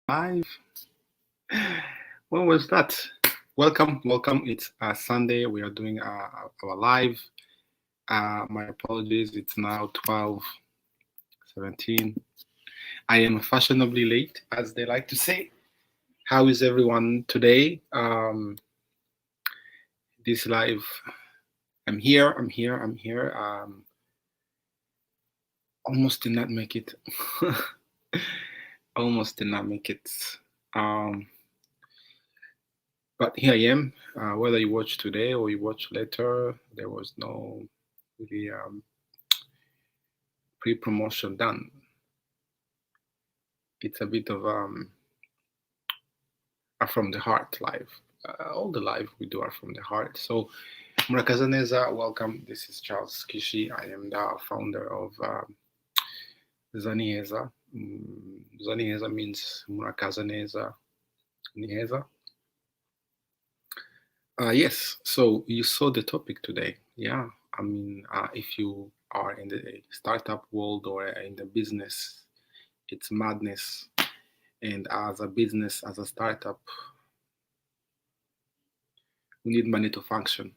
Live. When was that? Welcome. It's Sunday. We are doing our live. My apologies. It's now 12:17. I am fashionably late, as they like to say. How is everyone today? This live. I'm here. Almost did not make it. Almost did not make it. Um, But here I am. Whether you watch today or you watch later, there was no really pre-promotion done. It's a bit of a from the heart live. All the live we do are from the heart. So, ZaNiheza, welcome. This is cskishi. I am the founder of ZaNiheza. ZaNiheza means ZaNiheza. Yes, so you saw the topic today. Yeah, I mean, if you are in the startup world or in the business, it's madness. And as a business, as a startup, we need money to function.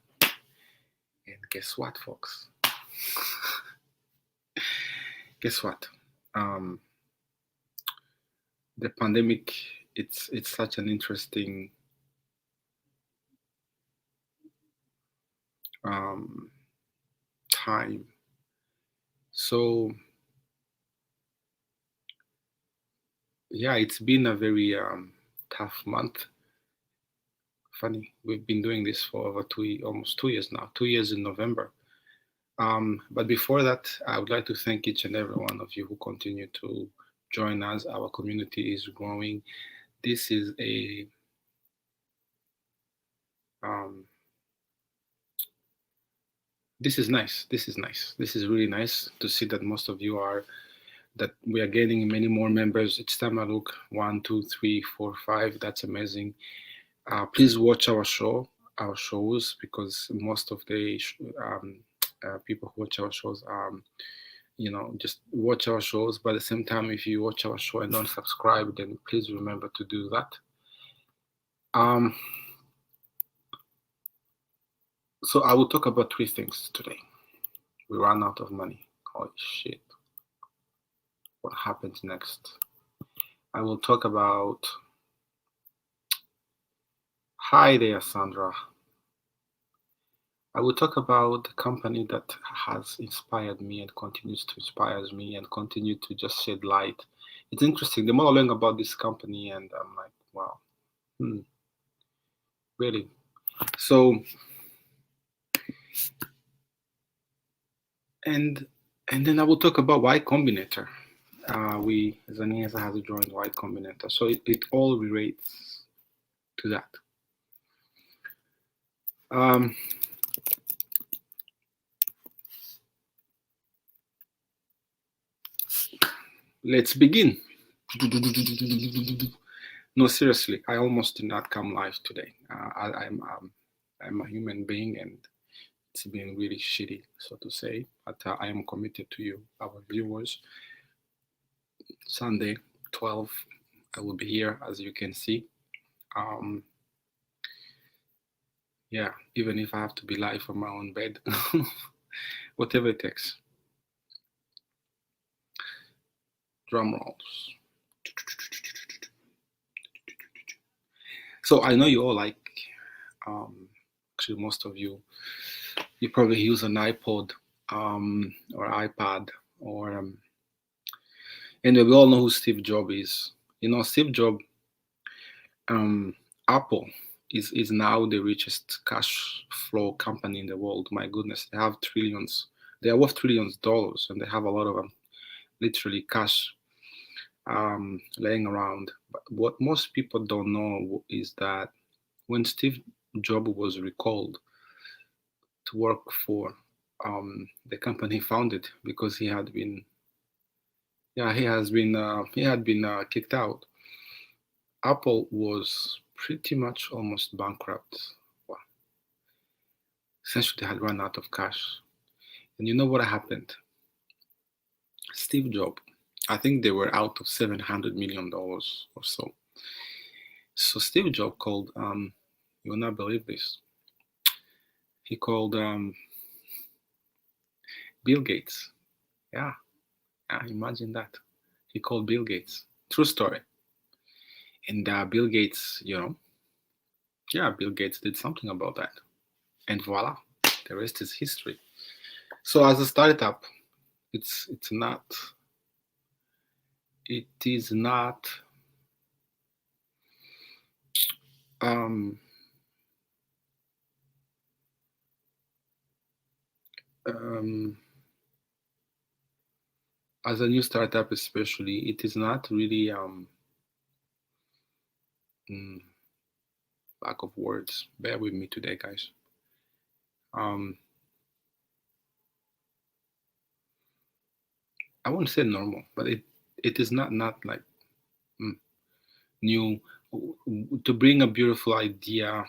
And guess what, folks? Guess what? The pandemic, it's such an interesting time. So yeah, it's been a very tough month. Funny, we've been doing this for over almost 2 years now. 2 years in November. But before that, I would like to thank each and every one of you who continue to join us. Our community is growing. This is a this is nice. This is really nice to see that most of you are, that we are gaining many more members. Each time I look, 1, 2, 3, 4, 5. That's amazing. Please watch our shows, because most of the people who watch our shows, just watch our shows. But at the same time, if you watch our show and don't subscribe, then please remember to do that. So I will talk about 3 things today. We ran out of money. Holy shit. What happens next? I will talk about... Hi there, Sandra. I will talk about the company that has inspired me and continues to inspire me and continue to just shed light. It's interesting. The more I learn about this company, and I'm like, wow, really. So, and then I will talk about Y Combinator. ZaNiheza has joined Y Combinator, so it all relates to that. Let's begin. No, seriously, I almost did not come live today. I'm a human being, and it's been really shitty, so to say. But I am committed to you, our viewers. Sunday, 12, I will be here, as you can see. Yeah, even if I have to be live from my own bed, whatever it takes. Drum rolls. So I know you all like, actually most of you probably use an iPod or iPad, or and we all know who Steve Jobs is. Steve Jobs, Apple is now the richest cash flow company in the world. My goodness, they have trillions. They are worth trillions of dollars, and they have a lot of literally cash laying around. But what most people don't know is that when Steve Jobs was recalled to work for the company he founded, because he had been kicked out, Apple was pretty much almost bankrupt. Well, essentially, they had run out of cash. And you know what happened? Steve Jobs, I think they were out of $700 million or so. So Steve Jobs called, you will not believe this. He called Bill Gates. Yeah, yeah, imagine that. He called Bill Gates. True story. And Bill Gates, yeah, Bill Gates did something about that. And voila, the rest is history. So as a startup, it's not, it is not, um, um, as a new startup especially, it is not really, mm, lack of words. Bear with me today, guys. Um, I won't say normal, but it is not like mm, new to bring a beautiful idea,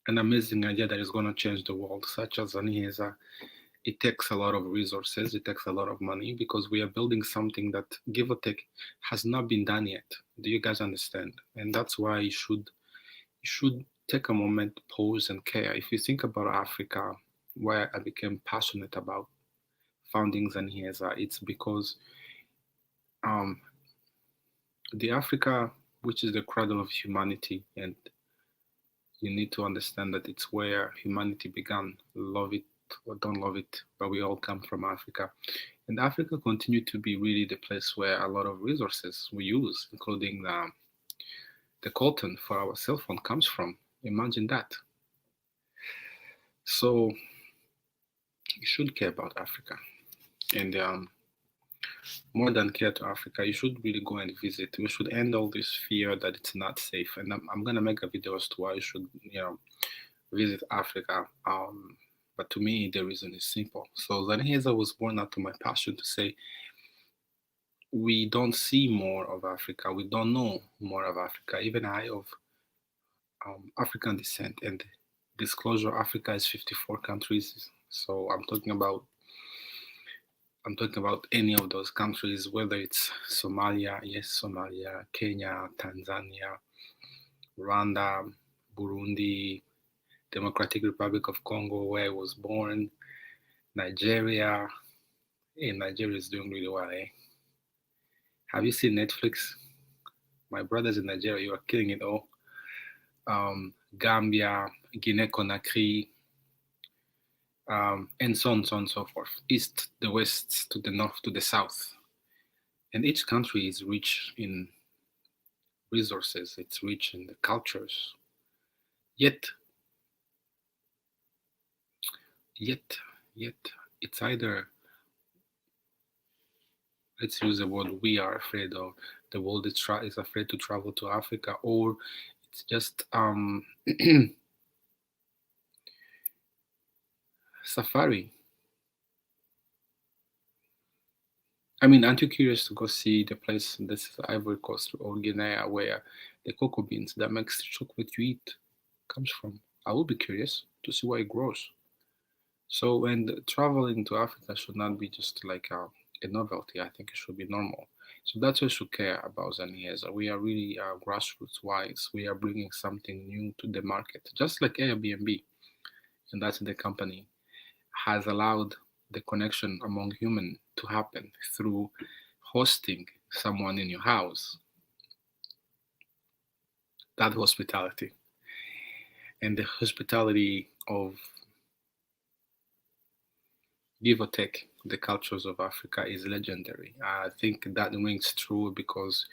an amazing idea that is going to change the world, such as ZaNiheza. It takes a lot of resources, it takes a lot of money because we are building something that, give or take, has not been done yet. Do you guys understand? And that's why you should take a moment, pause, and care. If you think about Africa, why I became passionate about founding ZaNiheza, it's because um, the Africa, which is the cradle of humanity, and you need to understand that it's where humanity began. Love it or don't love it, but we all come from Africa. And Africa continued to be really the place where a lot of resources we use, including the coltan for our cell phone, comes from. Imagine that. So you should care about Africa. And more than care to Africa, you should really go and visit. We should end all this fear that it's not safe. And I'm gonna make a video as to why you should, visit Africa. But to me, the reason is simple. So ZaNiheza was born out of my passion to say we don't see more of Africa. We don't know more of Africa. Even I, of African descent, and disclosure, Africa is 54 countries. So I'm talking about any of those countries, whether it's Somalia, yes, Somalia, Kenya, Tanzania, Rwanda, Burundi, Democratic Republic of Congo, where I was born, Nigeria. Hey, Nigeria is doing really well, eh? Have you seen Netflix? My brothers in Nigeria, you are killing it all. Gambia, Guinea Conakry, and so on and so forth. East, the west, to the north, to the south. And each country is rich in resources, it's rich in the cultures. Yet, yet, yet, it's either, let's use the word, we are afraid of, the world is afraid to travel to Africa, or it's just safari. I mean, aren't you curious to go see the place, this is Ivory Coast or Guinea, where the cocoa beans that makes the chocolate you eat comes from? I will be curious to see where it grows. So, and traveling to Africa should not be just like a novelty. I think it should be normal. So that's why we should care about ZaNiheza. We are really grassroots wise. We are bringing something new to the market, just like Airbnb, and that's the company has allowed the connection among human to happen through hosting someone in your house. That hospitality and the hospitality of, give or take, the cultures of Africa is legendary. I think that rings true because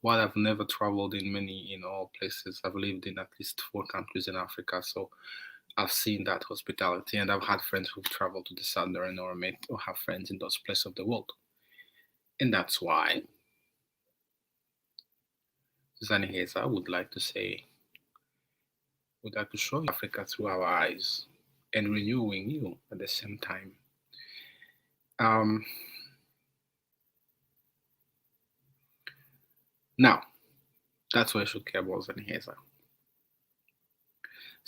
while I've never traveled in all places, I've lived in at least 4 countries in Africa. So I've seen that hospitality, and I've had friends who've traveled to the southern or met or have friends in those places of the world. And that's why ZaNiheza would like to show you Africa through our eyes and renewing you at the same time. Now, that's why I should care about ZaNiheza.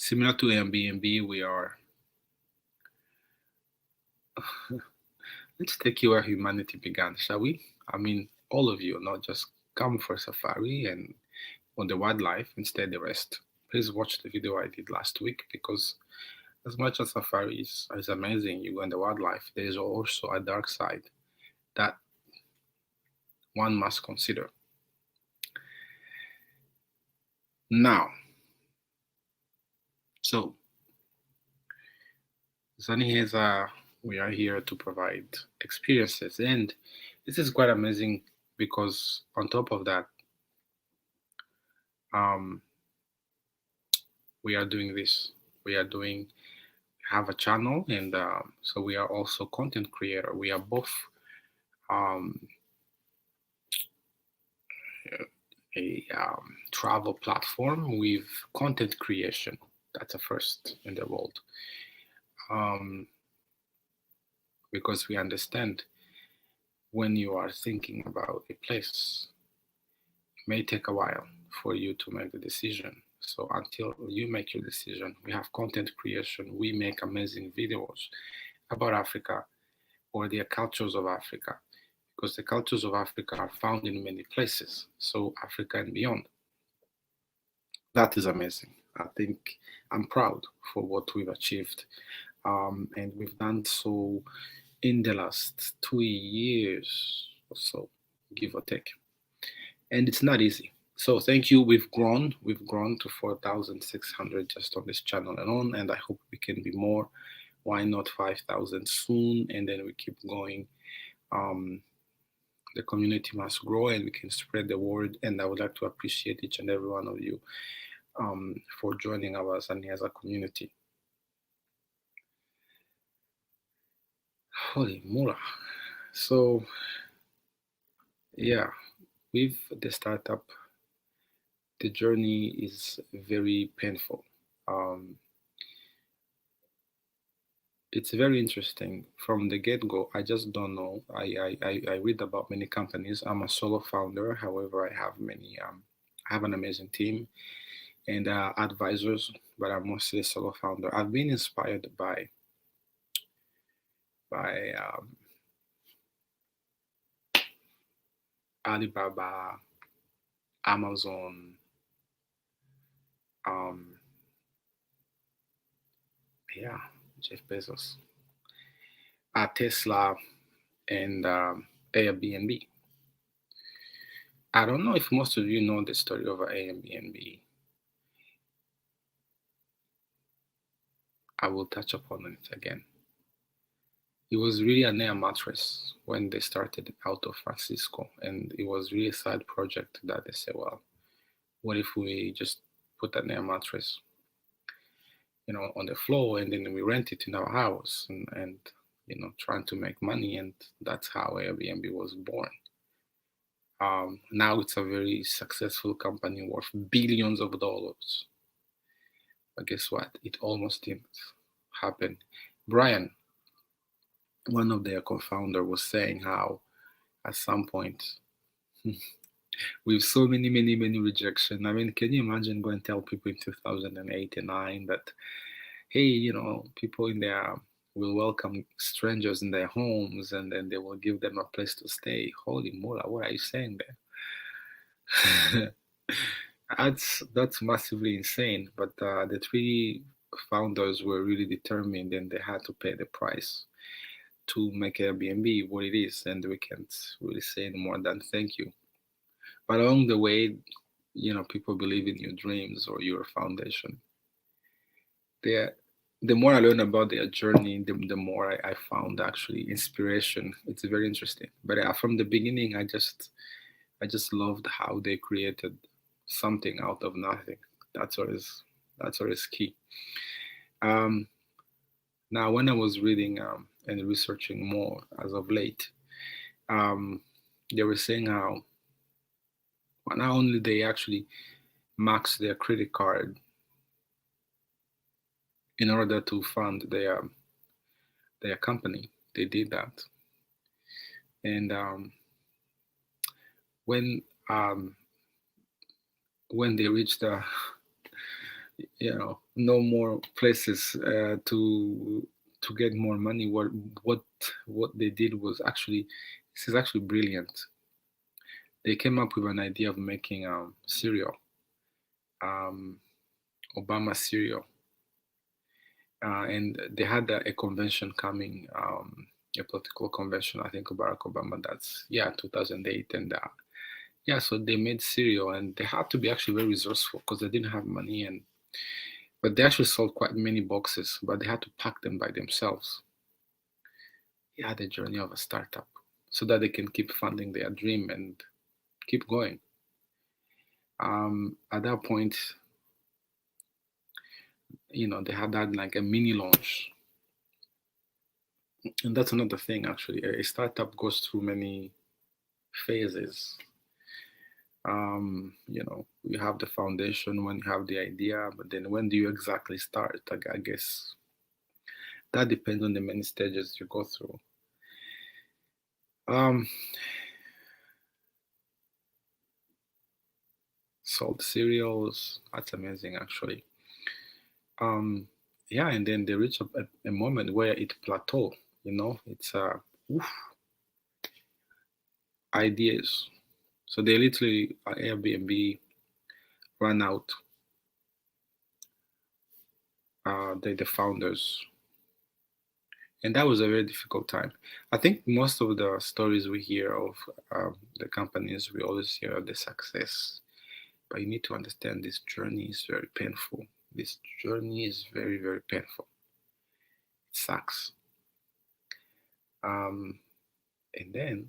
Similar to Airbnb, we are. Let's take you where humanity began, shall we? I mean, all of you, not just come for safari and on the wildlife, instead the rest. Please watch the video I did last week, because as much as safari is amazing, you go in the wildlife, there is also a dark side that one must consider. Now, so ZaNiheza, we are here to provide experiences, and this is quite amazing because on top of that, um, we are doing this. We are doing have a channel, and so we are also content creator. We are both um, a travel platform with content creation. That's a first in the world, um, because we understand when you are thinking about a place, it may take a while for you to make the decision. So until you make your decision, we have content creation. We make amazing videos about Africa or the cultures of Africa, because the cultures of Africa are found in many places. So Africa and beyond. That is amazing. I think I'm proud for what we've achieved. And we've done so in the last 2 years or so, give or take. And it's not easy. So thank you. We've grown to 4,600 just on this channel alone, and I hope we can be more. Why not 5,000 soon? And then we keep going. The community must grow, and we can spread the word. And I would like to appreciate each and every one of you for joining our ZaNiheza community. Holy mola. So yeah, with the startup, the journey is very painful. It's very interesting from the get-go. I just don't know. I read about many companies. I'm a solo founder. However, I have many. I have an amazing team and advisors, but I'm mostly a solo founder. I've been inspired by Alibaba, Amazon, yeah, Jeff Bezos, Tesla, and Airbnb. I don't know if most of you know the story of Airbnb. I will touch upon it again. It was really an air mattress when they started out of Francisco, and it was really a side project that they said, well, what if we just put an air mattress, on the floor, and then we rent it in our house, and trying to make money, and that's how Airbnb was born. Now it's a very successful company worth billions of dollars. But guess what? It almost didn't happen. Brian, one of their co-founder, was saying how at some point with so many rejection. I mean, can you imagine going to tell people in 2008 and 9 that, hey, people in there will welcome strangers in their homes, and then they will give them a place to stay. Holy mola, what are you saying there? That's massively insane. But the three founders were really determined, and they had to pay the price to make Airbnb what it is, and we can't really say more than thank you. But along the way, people believe in your dreams or your foundation. The more I learn about their journey, the more I found actually inspiration. It's very interesting. But from the beginning, I just loved how they created something out of nothing. That's what is key. Now, when I was reading and researching more as of late, they were saying how not only they actually max their credit card in order to fund their company. They did that, and when they reached no more places to get more money, what they did was actually, this is actually brilliant. They came up with an idea of making cereal. um, Obama cereal, and they had a convention coming, a political convention. I think Barack Obama. That's 2008, and so they made cereal, and they had to be actually very resourceful because they didn't have money, and but they actually sold quite many boxes, but they had to pack them by themselves. Yeah, the journey of a startup, so that they can keep funding their dream and keep going. At that point, they had that like a mini launch, and that's another thing actually. A startup goes through many phases. You have the foundation when you have the idea, but then when do you exactly start? I guess that depends on the many stages you go through. Um, Sold cereals. That's amazing, actually. Um, yeah, and then they reach a moment where it plateau. It's oof, ideas. So they literally Airbnb ran out. The founders, and that was a very difficult time. I think most of the stories we hear of the companies, we always hear of the success, but you need to understand this journey is very painful. This journey is very, very painful. It sucks. Um, and then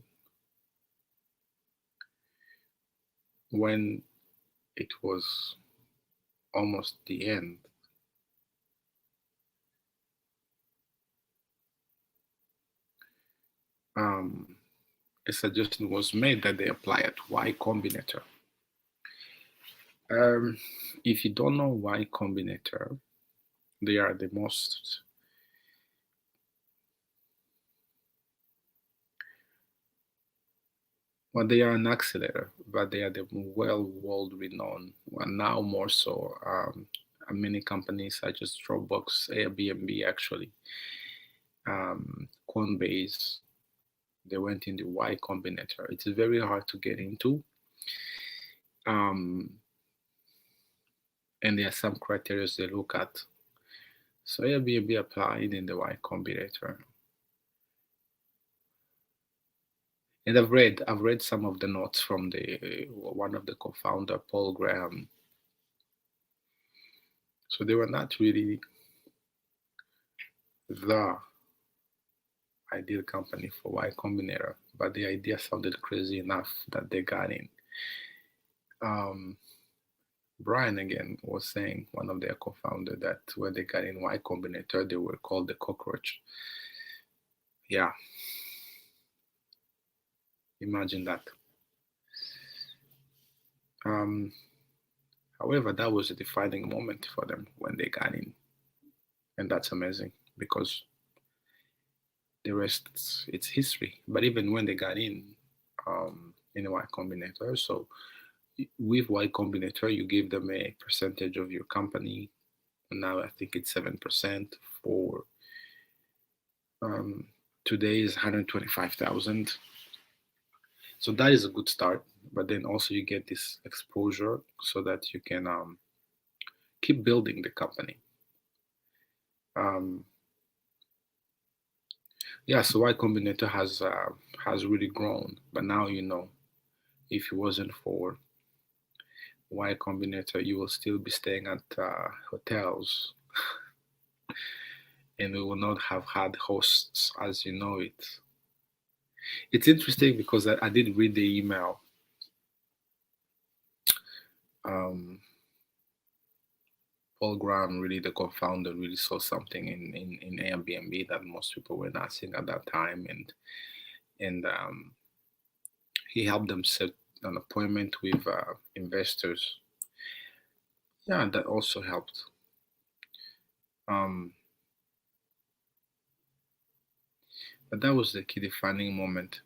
when it was almost the end, um, a suggestion was made that they apply at Y Combinator. If you don't know Y Combinator, they are the most well, they are an accelerator, but they are the well world renowned, well, now more so. Many companies such as Dropbox, Airbnb, actually, Coinbase, they went in the Y Combinator. It's very hard to get into, um, and there are some criteria they look at. So Airbnb applied in the Y Combinator, and I've read some of the notes from the one of the co-founder, Paul Graham. So they were not really the ideal company for Y Combinator, but the idea sounded crazy enough that they got in. Um, Brian again was saying, one of their co-founder, that when they got in Y Combinator, they were called the cockroach. Yeah, imagine that. Um, However, that was a defining moment for them when they got in, and that's amazing because the rest it's history. But even when they got in Y Combinator, so with Y Combinator, you give them a percentage of your company. Now I think it's 7% for um, today is 125,000. So that is a good start. But then also you get this exposure so that you can keep building the company. Um, yeah, so Y Combinator has really grown. But now if it wasn't for Y Combinator, you will still be staying at hotels, and we will not have had hosts as you know it. It's interesting because I did read the email. Um, Paul Graham, really the co-founder, really saw something in Airbnb that most people were not seeing at that time, and he helped them set an appointment with investors. Yeah, that also helped. Um, but that was the key defining moment.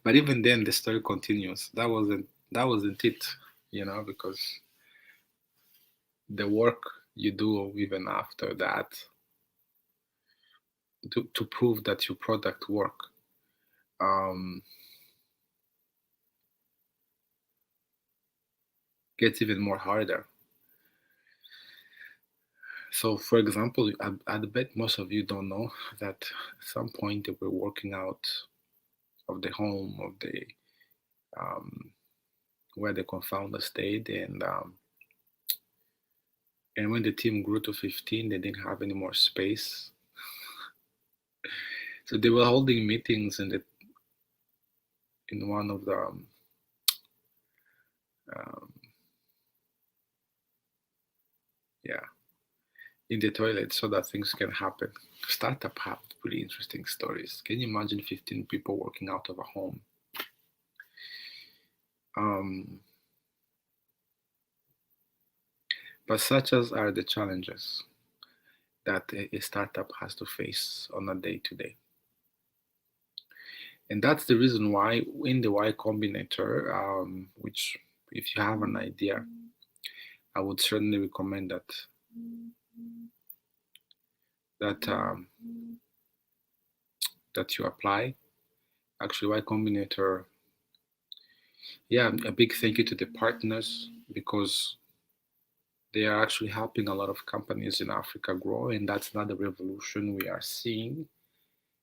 But even then, the story continues. That wasn't it, because the work you do even after that to prove that your product work. Um, gets even more harder. So, for example, I bet most of you don't know that at some point they were working out of the home of the um, where the co-founder stayed, and when the team grew to 15, they didn't have any more space. So they were holding meetings in one of the um, yeah, in the toilet so that things can happen. Startup have pretty interesting stories. Can you imagine 15 people working out of a home? Um, but such as are the challenges that a startup has to face on a day to day. And that's the reason why in the Y Combinator, which if you have an idea, I would certainly recommend that that you apply. Actually, Y Combinator, yeah, a big thank you to the partners because they are actually helping a lot of companies in Africa grow, and that's not the revolution we are seeing.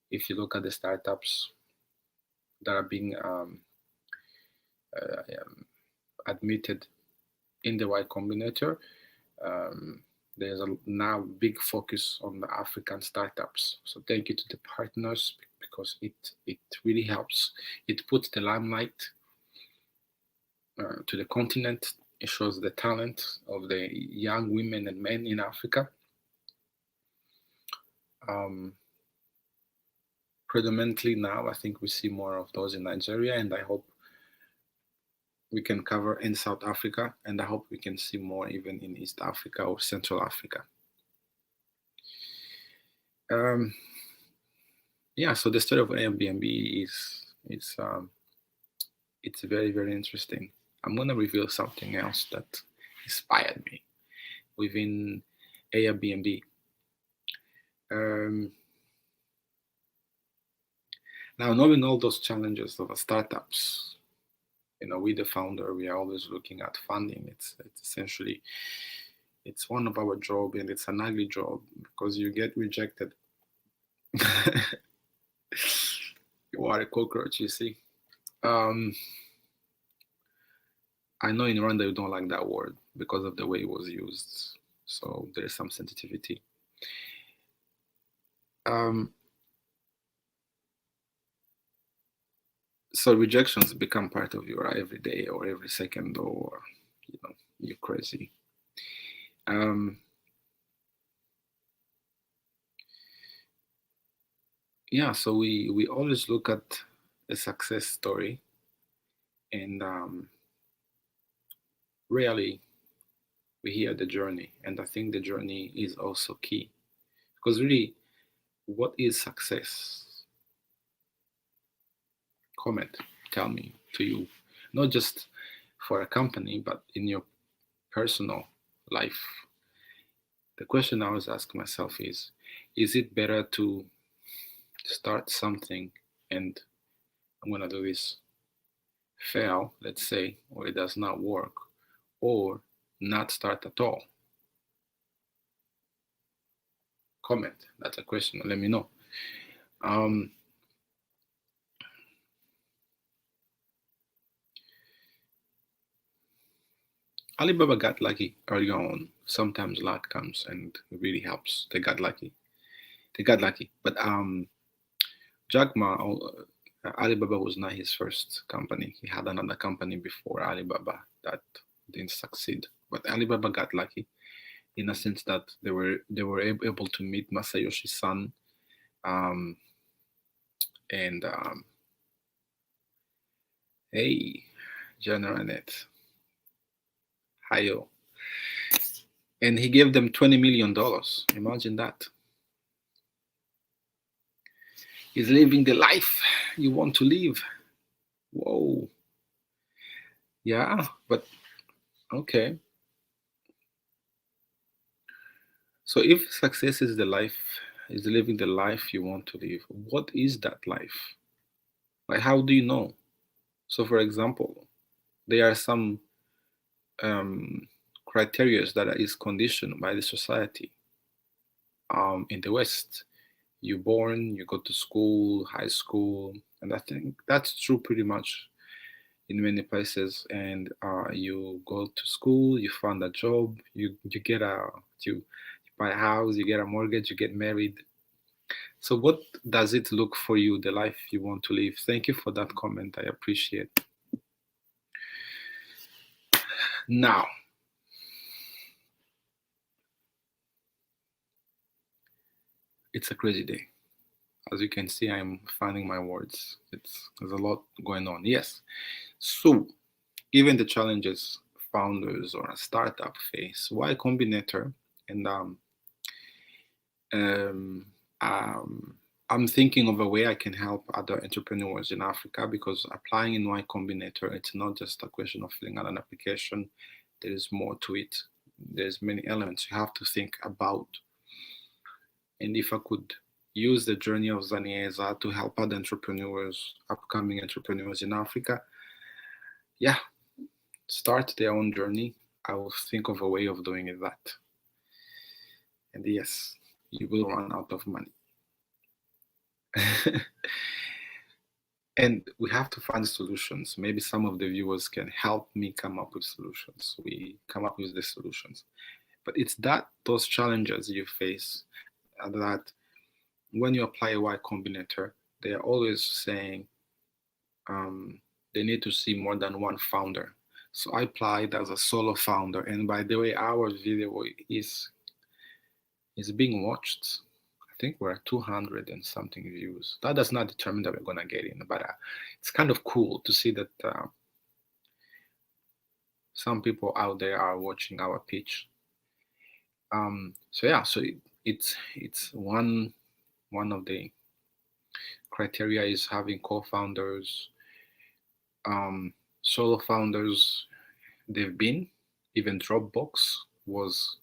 If you look at the startups that are being admitted in the Y Combinator, um, there's a now big focus on the African startups. So thank you to the partners because it really helps. It puts the limelight to the continent. It shows the talent of the young women and men in Africa. Um, Predominantly now, I think we see more of those in Nigeria, and I hope we can cover in South Africa, and I hope we can see more even in East Africa or Central Africa. Um, yeah, so the story of Airbnb it's very very interesting. I'm gonna reveal something else that inspired me within Airbnb. Um, Now, knowing all those challenges of startups, we the founder, we are always looking at funding. It's essentially it's one of our job, and it's an ugly job because you get rejected. You are a cockroach, you see. Um, I know in Rwanda you don't like that word because of the way it was used, so there is some sensitivity. Um, so rejections become part of your every day or every second, or you're crazy. Um, yeah, so we always look at a success story, and rarely we hear the journey. And I think the journey is also key because really, what is success? Comment, tell me to you, not just for a company, but in your personal life. The question I always ask myself is it better to start something and I'm gonna do this fail, let's say, or it does not work, or not start at all? Comment. That's a question. Let me know. Um, Alibaba got lucky early on. Sometimes luck comes and it really helps. They got lucky. They got lucky. But Jack Ma, Alibaba was not his first company. He had another company before Alibaba that didn't succeed. But Alibaba got lucky in a sense that they were able to meet Masayoshi Son, um, and hey, General Net, Hayo, and he gave them $20 million. Imagine that. He's living the life you want to live. Whoa. Yeah, but okay. So if success is the life, is living the life you want to live, what is that life? Like, how do you know? So, for example, there are some criteria that is conditioned by the society. In the West, you're born, you go to school, high school, and I think that's true pretty much in many places. And you go to school, you find a job, you get a you buy a house, you get a mortgage, you get married. So what does it look for you, the life you want to live? Thank you for that comment. I appreciate. Now, it's a crazy day. As you can see, I'm finding my words. There's a lot going on. Yes. So, given the challenges founders or a startup face, Y Combinator, and um, um, I'm thinking of a way I can help other entrepreneurs in Africa, because applying in Y Combinator, it's not just a question of filling out an application. There is more to it. There's many elements you have to think about. And if I could use the journey of ZaNiheza to help other entrepreneurs, upcoming entrepreneurs in Africa, yeah, start their own journey, I will think of a way of doing it that. And yes, you will run out of money. And we have to find solutions. Maybe some of the viewers can help me come up with solutions. We come up with the solutions. But it's those challenges you face that when you apply a Y Combinator, they are always saying they need to see more than one founder. So I applied as a solo founder, and by the way, our video is being watched. I think we're at 200 and something views. That does not determine that we're gonna get in, but it's kind of cool to see that some people out there are watching our pitch. So yeah, so it's one of the criteria is having co-founders. Solo founders, they've been, even Dropbox was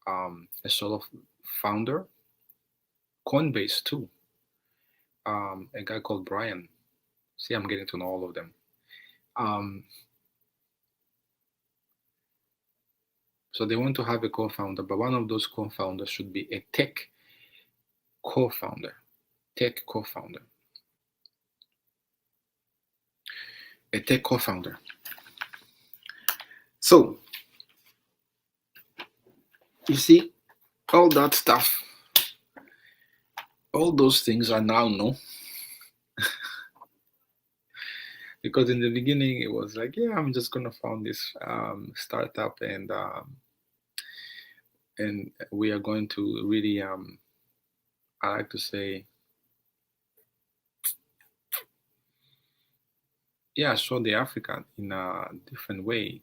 a solo founder. Coinbase too. A guy called Brian. See, I'm getting to know all of them. So they want to have a co-founder, but one of those co-founders should be a tech co-founder. Tech co-founder. A tech co-founder. So you see, all that stuff, all those things are now no. Because in the beginning it was like, yeah, I'm just gonna found this startup, and we are going to really I like to say, yeah, show the Africa in a different way.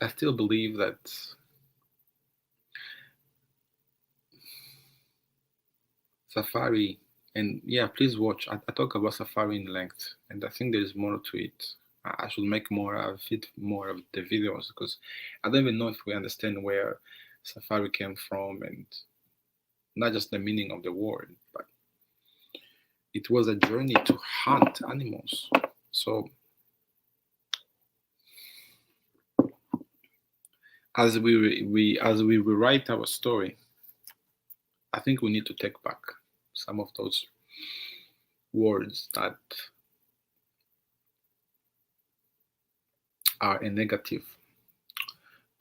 I still believe that Safari, and yeah, please watch. I talk about Safari in length, and I think there is more to it. I should make more, fit more of the videos, because I don't even know if we understand where Safari came from, and not just the meaning of the word, but it was a journey to hunt animals. So as we rewrite our story, I think we need to take back some of those words that are a negative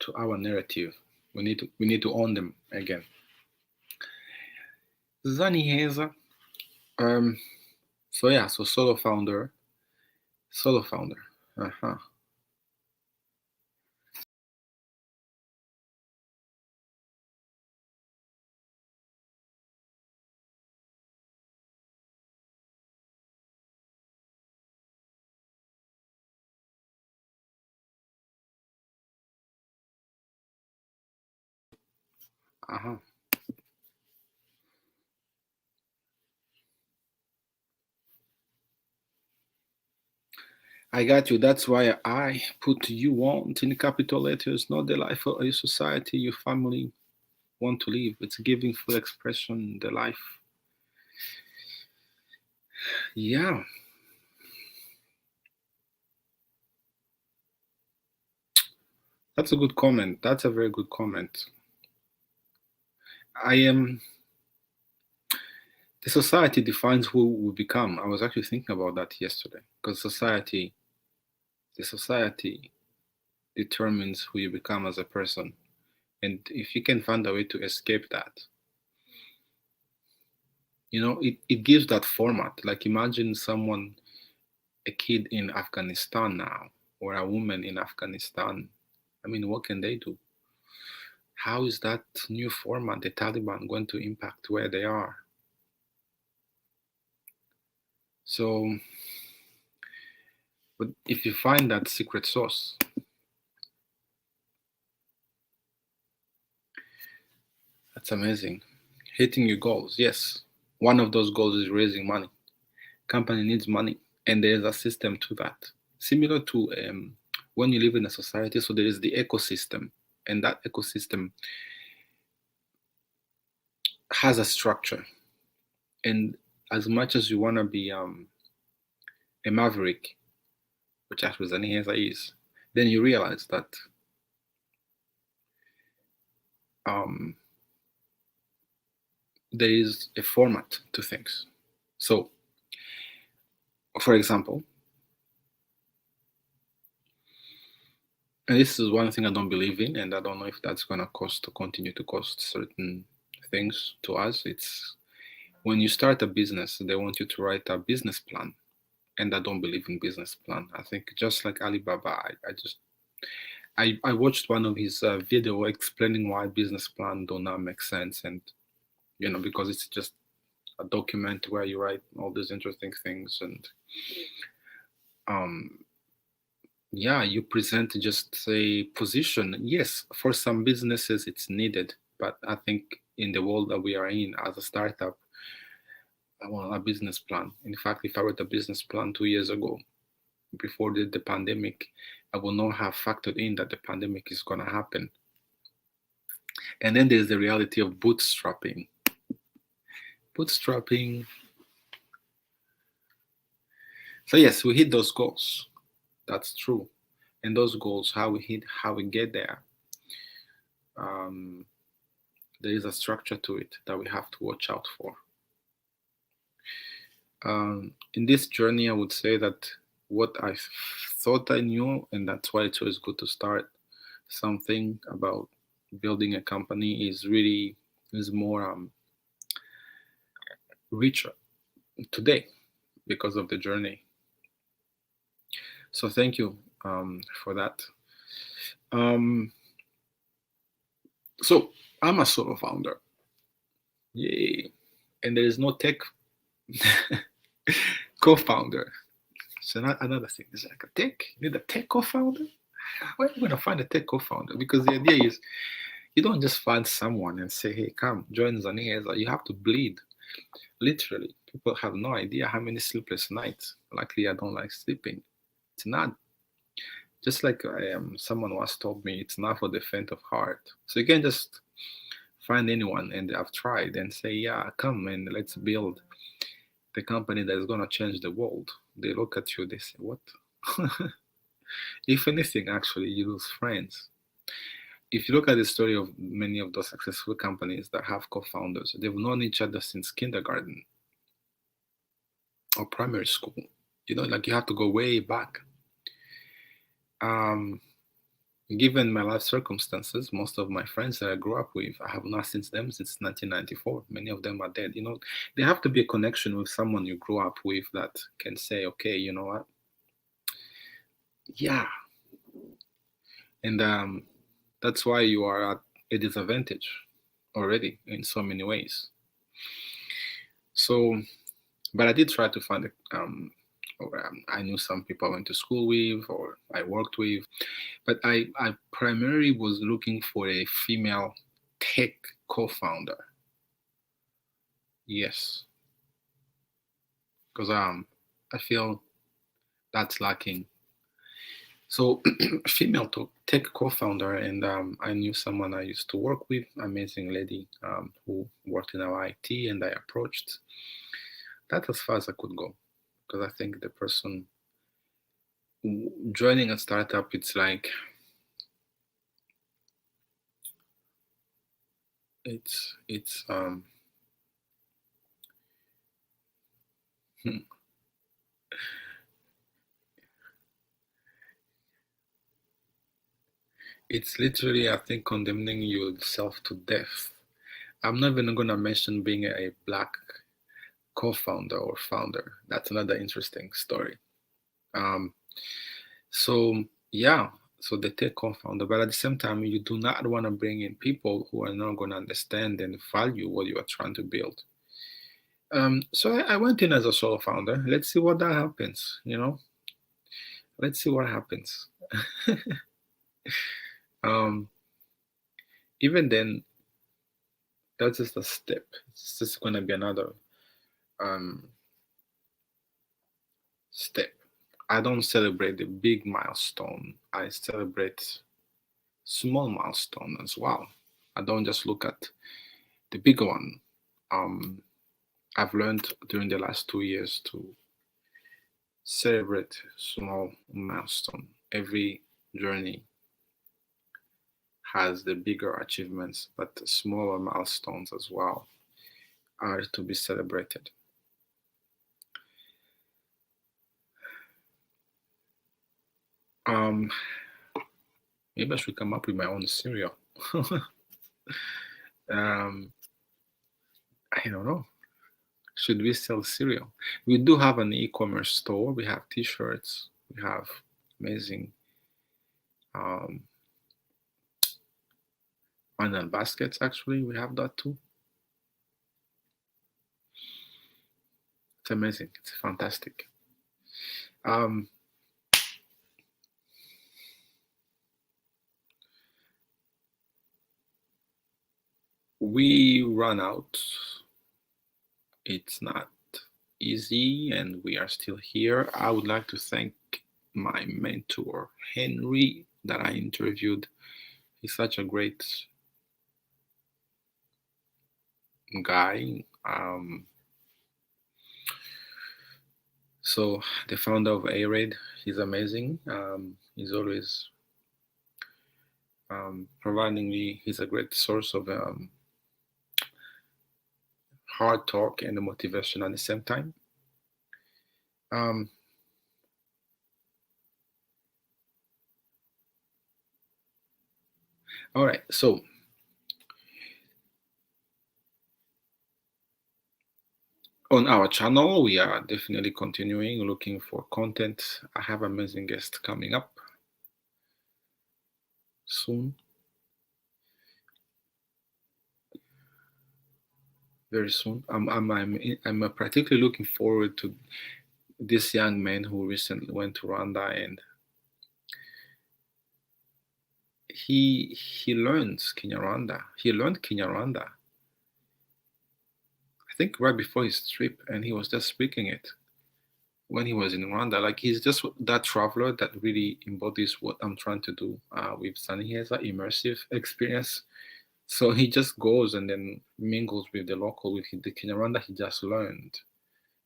to our narrative. We need to own them again. ZaNiheza. So yeah, so solo founder. Uh-huh. Uh-huh. I got you. That's why I put you want in capital letters, not the life of your society, your family want to live. It's giving full expression, the life. Yeah. That's a good comment. That's a very good comment. I am. The society defines who we become. I was actually thinking about that yesterday because the society determines who you become as a person. And if you can find a way to escape that, it gives that format. Like imagine someone, a kid in Afghanistan now, or a woman in Afghanistan. I mean, what can they do? How is that new format, the Taliban, going to impact where they are? So, but if you find that secret sauce, that's amazing. Hitting your goals, yes. One of those goals is raising money. Company needs money, and there is a system to that. Similar to when you live in a society, so there is the ecosystem, and that ecosystem has a structure. And as much as you want to be a maverick, which actually ZaNiheza is, then you realize that um, there is a format to things. So, for example, and this is one thing I don't believe in, and I don't know if that's going to continue to cost certain things to us. It's when you start a business, they want you to write a business plan, and I don't believe in business plan. I think just like Alibaba, I watched one of his video explaining why business plan do not make sense, and because it's just a document where you write all these interesting things, and um, yeah, you present just a position. Yes, for some businesses it's needed, but I think in the world that we are in as a startup, I want a business plan. In fact, if I wrote a business plan 2 years ago, before the pandemic, I will not have factored in that the pandemic is going to happen. And then there's the reality of bootstrapping. So yes, we hit those goals. That's true. And those goals, how we get there, there is a structure to it that we have to watch out for. In this journey, I would say that what I thought I knew, and that's why it's always good to start something about building a company, is more richer today because of the journey. So thank you for that. So I'm a solo founder. Yay. And there is no tech co-founder. So another thing is like you need a tech co-founder? Where are you going to find a tech co-founder? Because the idea is you don't just find someone and say, hey, come, join ZaNiheza. You have to bleed. Literally, people have no idea how many sleepless nights. Luckily, I don't like sleeping. It's not. Just like someone once told me, it's not for the faint of heart. So you can just find anyone, and I've tried, and say, yeah, come and let's build the company that is going to change the world. They look at you, they say, what? If anything, actually, you lose friends. If you look at the story of many of those successful companies that have co-founders, they've known each other since kindergarten or primary school. Like you have to go way back. Given my life circumstances, most of my friends that I grew up with, I have not seen them since 1994. Many of them are dead. There have to be a connection with someone you grew up with that can say, okay, you know what? Yeah. And that's why you are at a disadvantage already in so many ways. So, but I did try to find I knew some people I went to school with or I worked with, but I primarily was looking for a female tech co-founder. Yes, because I feel that's lacking. So female tech co-founder, and I knew someone I used to work with, amazing lady who worked in our IT, and I approached. That's as far as I could go, because I think the person joining a startup, it's like it's it's literally, I think, condemning yourself to death. I'm not even gonna mention being a black co-founder or founder. That's another interesting story. Um, so yeah, so the tech co-founder, but at the same time, you do not want to bring in people who are not going to understand and value what you are trying to build. So I went in as a solo founder. Let's see what that happens. Let's see what happens. um, Even then, that's just a step. It's just going to be another um, step. I don't celebrate the big milestone. I celebrate small milestone as well. I don't just look at the big one. Um, I've learned during the last 2 years to celebrate small milestone. Every journey has the bigger achievements, but the smaller milestones as well are to be celebrated. Um, Maybe I should come up with my own cereal. um, I don't know. Should we sell cereal? We do have an e-commerce store. We have T-shirts. We have amazing um, onion baskets. Actually, we have that too. It's amazing. It's fantastic. Um, we run out. It's not easy, and we are still here. I would like to thank my mentor, Henry, that I interviewed. He's such a great guy. So the founder of A-Raid, he's amazing. He's always providing me. He's a great source of hard talk and the motivation at the same time. All right, so on our channel, we are definitely continuing looking for content. I have amazing guests coming up soon. Very soon. I'm particularly looking forward to this young man who recently went to Rwanda, and he learns Kinyarwanda. He learned Kinyarwanda, I think, right before his trip, and he was just speaking it when he was in Rwanda. Like, he's just that traveler that really embodies what I'm trying to do with ZaNiheza immersive experience. So he just goes and then mingles with the local, with the Kinyarwanda he just learned,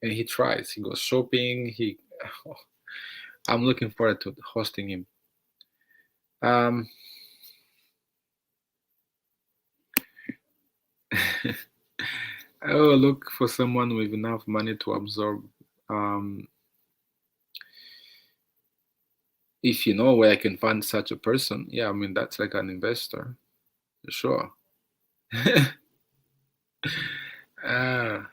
and he tries. He goes shopping. I'm looking forward to hosting him. I will look for someone with enough money to absorb. If you know where I can find such a person, yeah, I mean, that's like an investor, sure. Ah.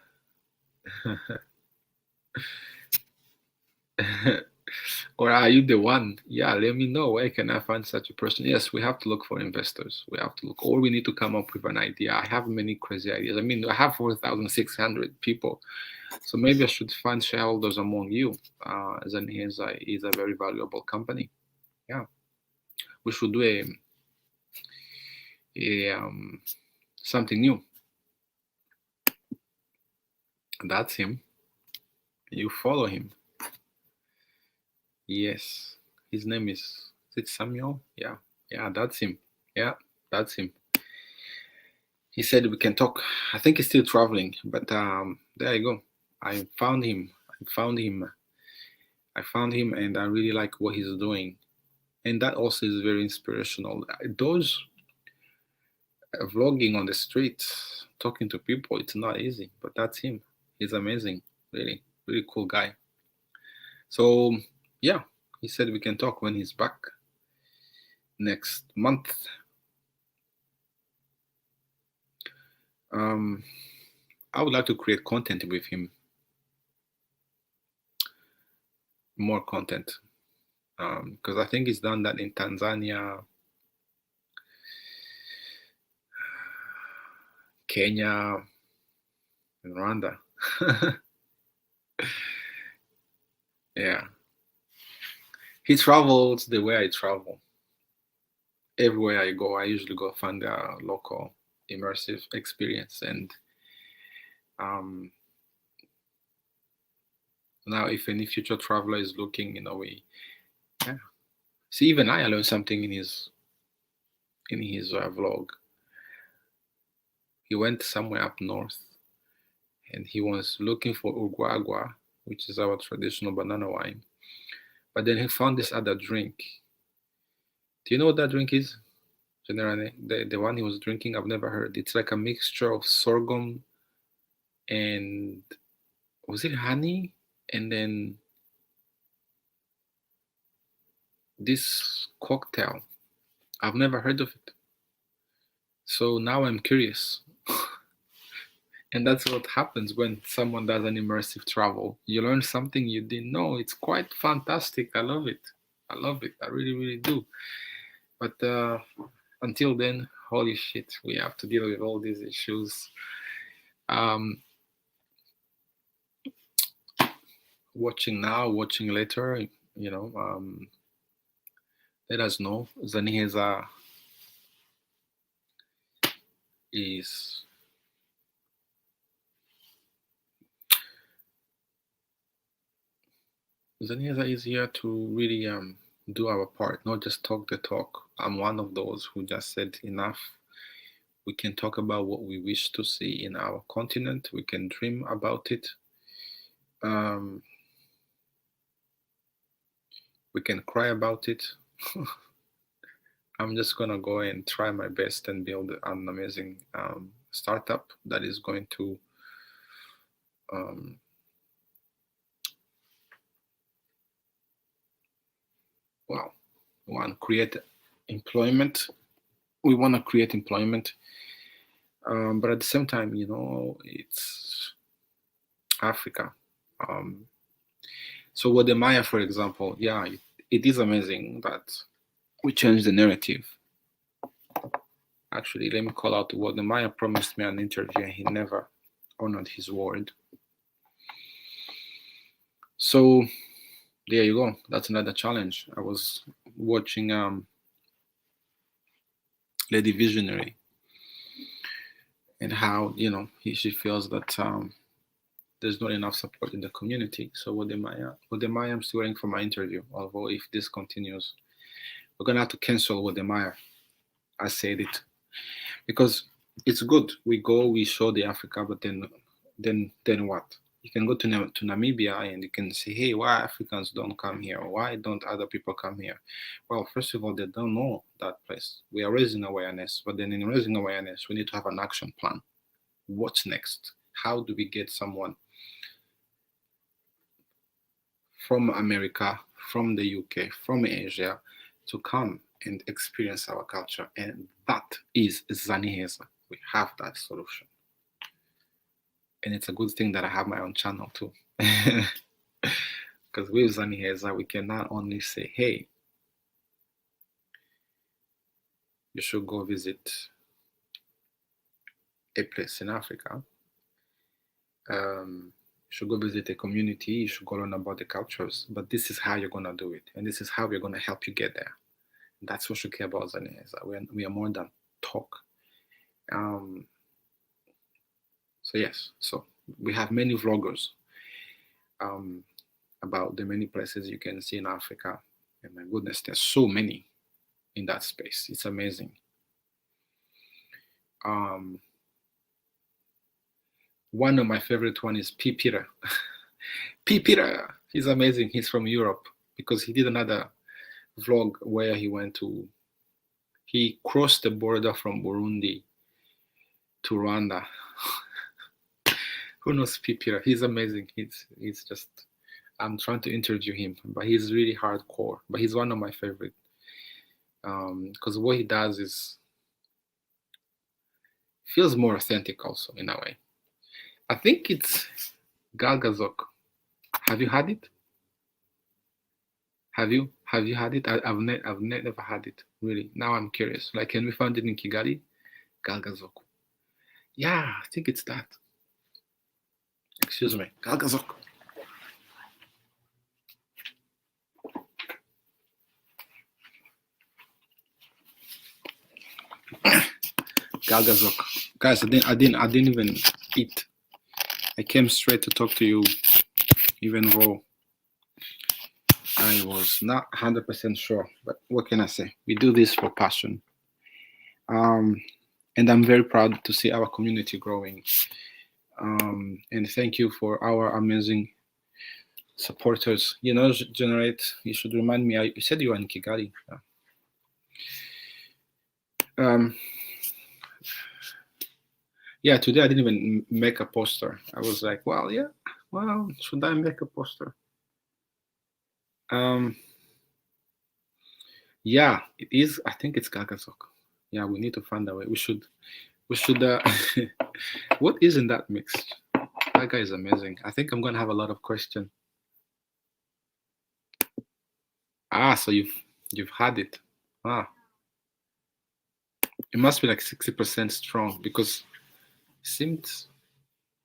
Or are you the one? Yeah, let me know, where can I find such a person? Yes, we have to look for investors. We have to look, or we need to come up with an idea. I have many crazy ideas. I mean, I have 4,600 people, so maybe I should find shareholders among you. ZaNiheza is a very valuable company. Yeah, we should do something new. That's him. You follow him. Yes, his name is it Samuel? Yeah, that's him. Yeah, that's him. He said we can talk. I think he's still traveling, but there you go. I found him. I found him, and I really like what he's doing, and that also is very inspirational. Those vlogging on the streets, talking to people, it's not easy, but that's him. He's amazing, really, really cool guy. So yeah, he said we can talk when he's back next month. I would like to create content with him, more content, because I think he's done that in Tanzania, Kenya, and Rwanda. Yeah. He travels the way I travel. Everywhere I go, I usually go find a local immersive experience. And now, if any future traveler is looking, yeah. See, even I learned something in his vlog. He went somewhere up north, and he was looking for uguagua, which is our traditional banana wine. But then he found this other drink. Do you know what that drink is? Generally, the one he was drinking, I've never heard. It's like a mixture of sorghum and, was it honey? And then this cocktail. I've never heard of it. So now I'm curious. And that's what happens when someone does an immersive travel. You learn something you didn't know. It's quite fantastic. I love it. I love it. I really, really do. But until then, holy shit, we have to deal with all these issues. Watching now, watching later, let us know. ZaNiheza is here to really do our part, not just talk the talk. I'm one of those who just said enough. We can talk about what we wish to see in our continent. We can dream about it. We can cry about it. I'm just gonna go and try my best and build an amazing startup that is going to create employment. We want to create employment, but at the same time, it's Africa. So with the Maya, for example, yeah, it is amazing that we changed the narrative. Actually, let me call out what the Maya promised me an interview, and he never honored his word. So there you go. That's another challenge. I was watching Lady Visionary, and how she feels that there's not enough support in the community. So with the Maya, I'm still waiting for my interview. Although if this continues, we're gonna have to cancel with the Maya. I said it because it's good. We go, we show the Africa, but then what? You can go to Namibia and you can say, hey, why Africans don't come here? Why don't other people come here? Well, first of all, they don't know that place. We are raising awareness, but then in raising awareness, we need to have an action plan. What's next? How do we get someone from America, from the UK, from Asia to come and experience our culture? And that is ZaNiheza. We have that solution. And it's a good thing that I have my own channel too. Because with ZaNiheza, we can not only say, hey, you should go visit a place in Africa. You should go visit a community. You should go learn about the cultures. But this is how you're going to do it. And this is how we're going to help you get there. And that's what you care about ZaNiheza. We are more than talk. So yes, so we have many vloggers about the many places you can see in Africa. And my goodness, there's so many in that space. It's amazing. One of my favorite one is P. Peter. P. Peter, he's amazing. He's from Europe because he did another vlog where he crossed the border from Burundi to Rwanda. Who knows Peter? He's amazing. He's just. I'm trying to interview him, but he's really hardcore. But he's one of my favorite. Because what he does is feels more authentic, also in a way. I think it's Galgazok. Have you had it? Have you had it? I've never had it, really. Now I'm curious. Like, can we find it in Kigali? Galgazok. Yeah, I think it's that. Excuse me. Galgazok. Galgazok. Guys, I didn't even eat. I came straight to talk to you, even though I was not 100% sure. But what can I say? We do this for passion. And I'm very proud to see our community growing. And thank you for our amazing supporters. You know, Generate, you should remind me, you said you were in Kigali. Yeah, today I didn't even make a poster. I was like, well, should I make a poster? Yeah, it is. I think it's Galgazok. Yeah, we need to find a way. We should what is in that mix? That guy is amazing. I think I'm gonna have a lot of questions. So you've had it. It must be like 60% strong, because it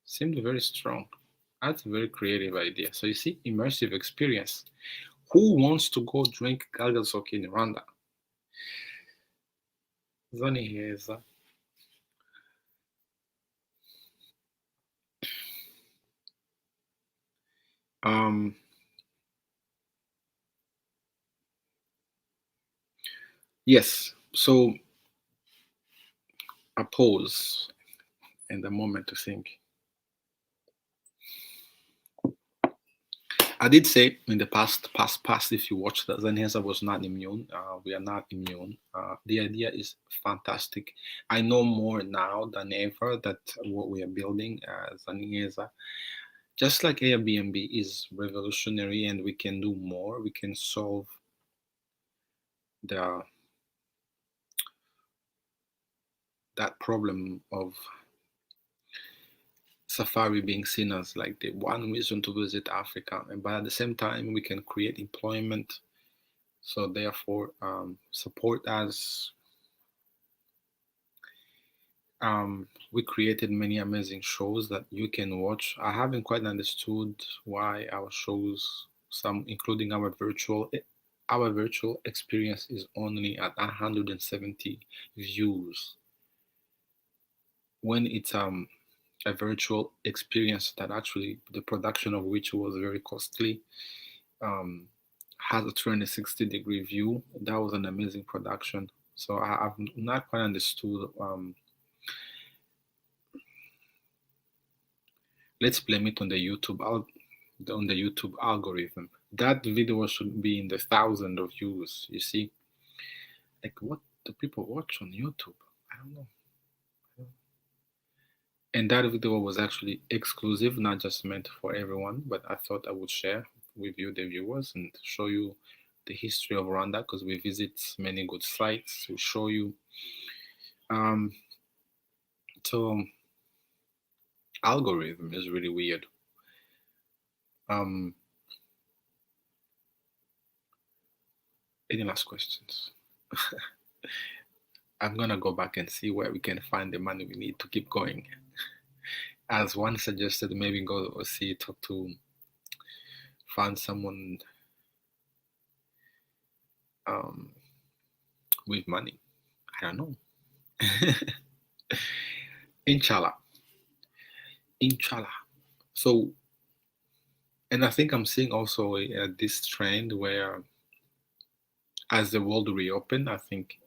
seemed very strong. That's a very creative idea. So you see, immersive experience. Who wants to go drink Galgazok in Rwanda? ZaNiheza. Yes. So a pause and a moment to think. I did say in the past, if you watch that, ZaNiheza was not immune. We are not immune. The idea is fantastic. I know more now than ever that what we are building as ZaNiheza, just like Airbnb, is revolutionary, and we can do more. We can solve that problem of safari being seen as like the one reason to visit Africa, but at the same time we can create employment. So therefore, support us. We created many amazing shows that you can watch. I haven't quite understood why our shows, some including our virtual experience, is only at 170 views, when it's a virtual experience that actually the production of which was very costly, has a 360-degree view. That was an amazing production. So I've not quite understood. Let's blame it on the YouTube algorithm. That video should be in the thousands of views. You see, like, what do people watch on YouTube? I don't know. And that video was actually exclusive, not just meant for everyone, but I thought I would share with you, the viewers, and show you the history of Rwanda, because we visit many good sites to show you. So algorithm is really weird. Any last questions? I'm gonna go back and see where we can find the money we need to keep going. As one suggested, maybe go talk to, find someone with money. I don't know. Inshallah. So, and I think I'm seeing also this trend where, as the world reopen, I think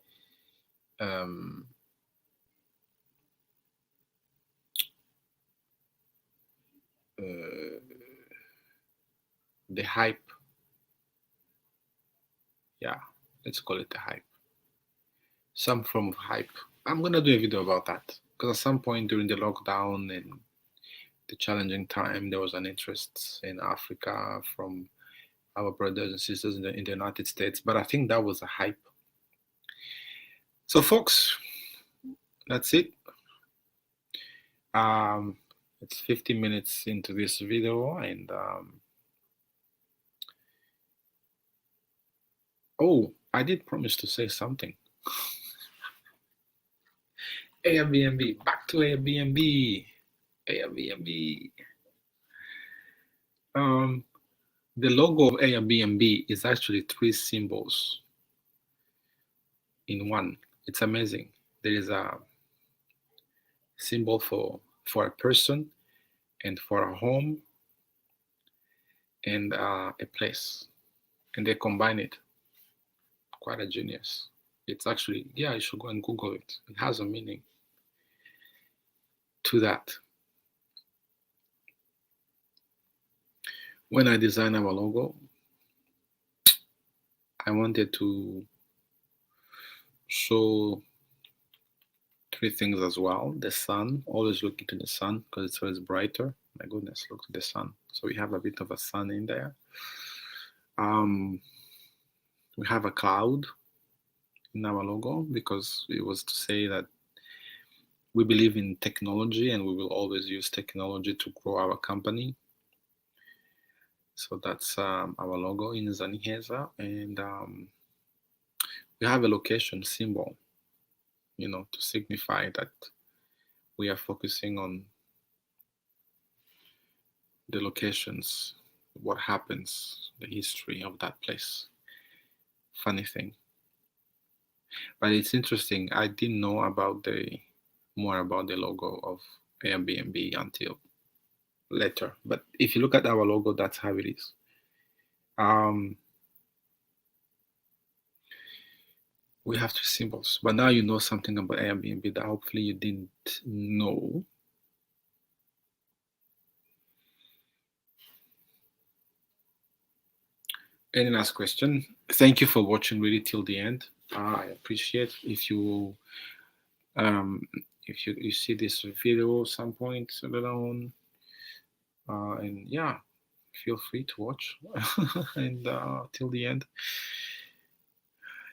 the hype, let's call it the hype, some form of hype. I'm gonna do a video about that. because at some point during the lockdown and the challenging time, there was an interest in Africa from our brothers and sisters in the United States. But I think that was a hype. So, folks, that's it. It's 50 minutes into this video, and oh, I did promise to say something. Airbnb, back to Airbnb. Airbnb. The logo of Airbnb is actually 3 symbols in one. It's amazing. There is a symbol for a person, and for a home, and a place, and they combine it. Quite a genius. It's actually, yeah, you should go and Google it. It has a meaning to that. When I designed our logo, I wanted to show 3 things as well. The sun, always look into the sun because it's always brighter. My goodness, look at the sun. So we have a bit of a sun in there. We have a cloud in our logo because it was to say that we believe in technology and we will always use technology to grow our company. So that's our logo in ZaNiheza, and we have a location symbol, you know, to signify that we are focusing on the locations, what happens, the history of that place. Funny thing. But it's interesting, I didn't know about more about the logo of Airbnb until later. But if you look at our logo, that's how it is. We have 3 symbols, but now you know something about Airbnb that hopefully you didn't know. Any last question? Thank you for watching really till the end. I appreciate if you see this video some point later on, and yeah, feel free to watch and till the end,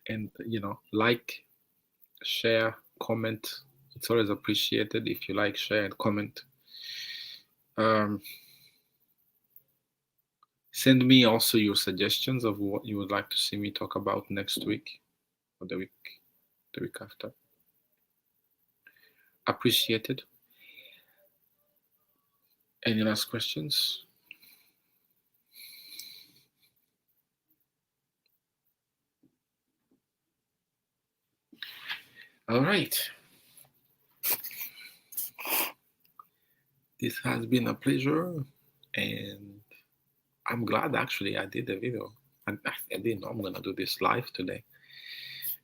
and you know, like, share, comment. It's always appreciated if you like, share, and comment. Send me also your suggestions of what you would like to see me talk about next week or the week after. Appreciated. Any last questions? All right. This has been a pleasure, and I'm glad actually I did the video. I didn't know I'm gonna do this live today.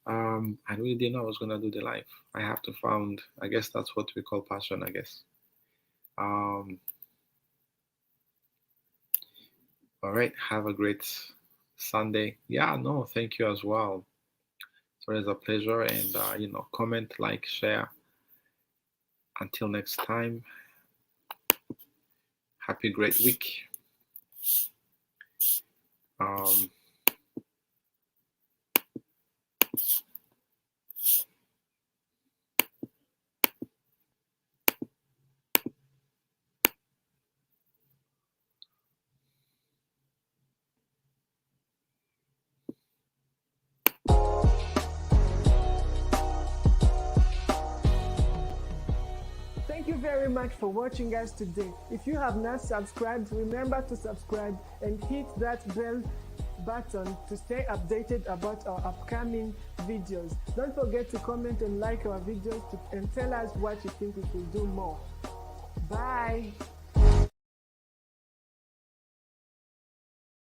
I really didn't know I was gonna do the live. I have to find, I guess that's what we call passion, I guess. All right, have a great Sunday. Yeah, no, thank you as well. So it's a pleasure, and you know, comment, like, share. Until next time, happy great week. Thank you very much for watching us today. If you have not subscribed, remember to subscribe and hit that bell button to stay updated about our upcoming videos. Don't forget to comment and like our videos and tell us what you think we should do more. Bye.